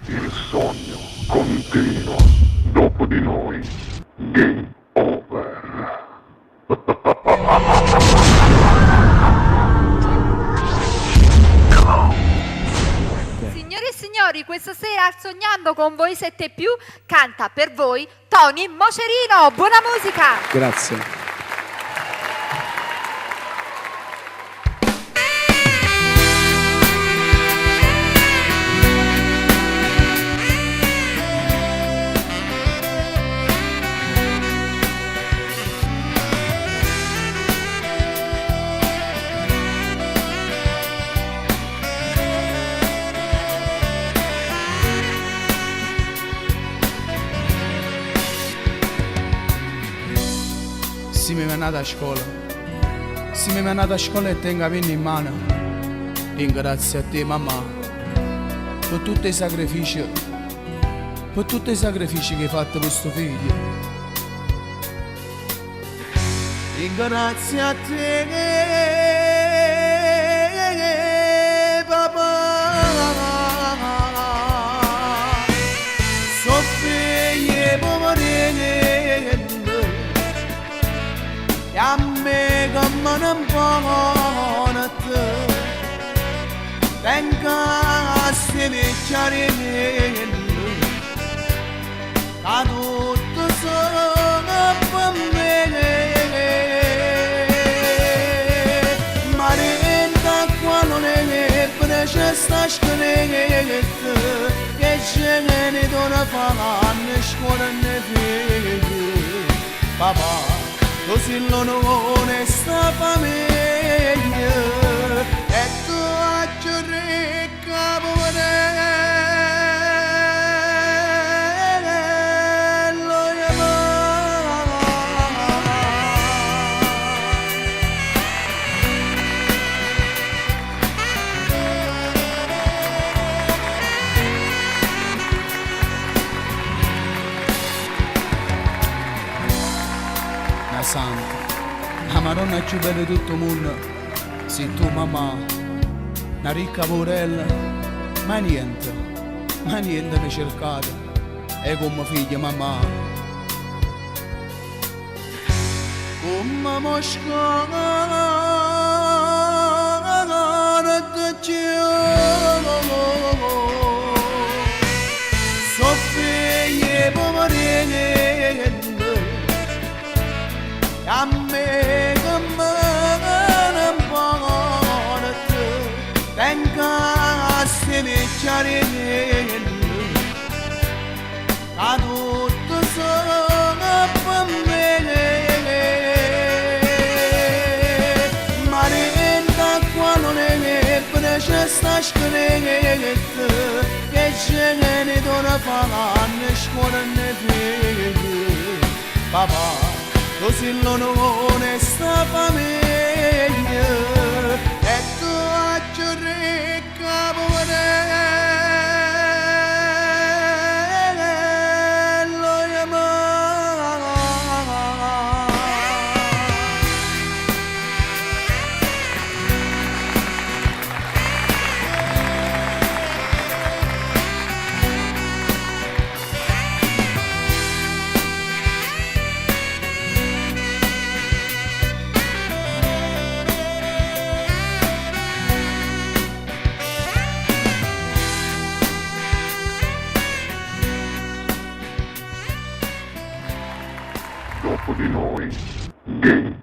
Il sogno continua. Dopo di noi, game over. Signore e signori, questa sera al Sognando con voi 7 più canta per voi Tony Mocerino. Buona musica! Grazie. Se mi è andata a scuola, se mi è andata a scuola e tengo la penna in mano, ringrazio a te mamma per tutti i sacrifici, che hai fatto per questo figlio. Ringrazio a te papà, soffie poverine. E a me come non buona te venga a stivicciare a tutto sono per me ma renda qua non è precisa scelta che ce ne dona fanno scuola ne figli papà così non sta famiglia e tu a ricca poverello la santa, la Madonna più bella di tutto il mondo, sei tu mamma, una ricca porella, ma niente ne cercate, e come figlia mamma. Come moscare da cielo, soffie poverine, a me come non buona te venga a stivicciare a tutto sono per me ma renda qua non è precisa scelta che ce ne dona fanno scuola ne figli papà così non sta famiglia e tu a ricca poverello Dopo di noi, game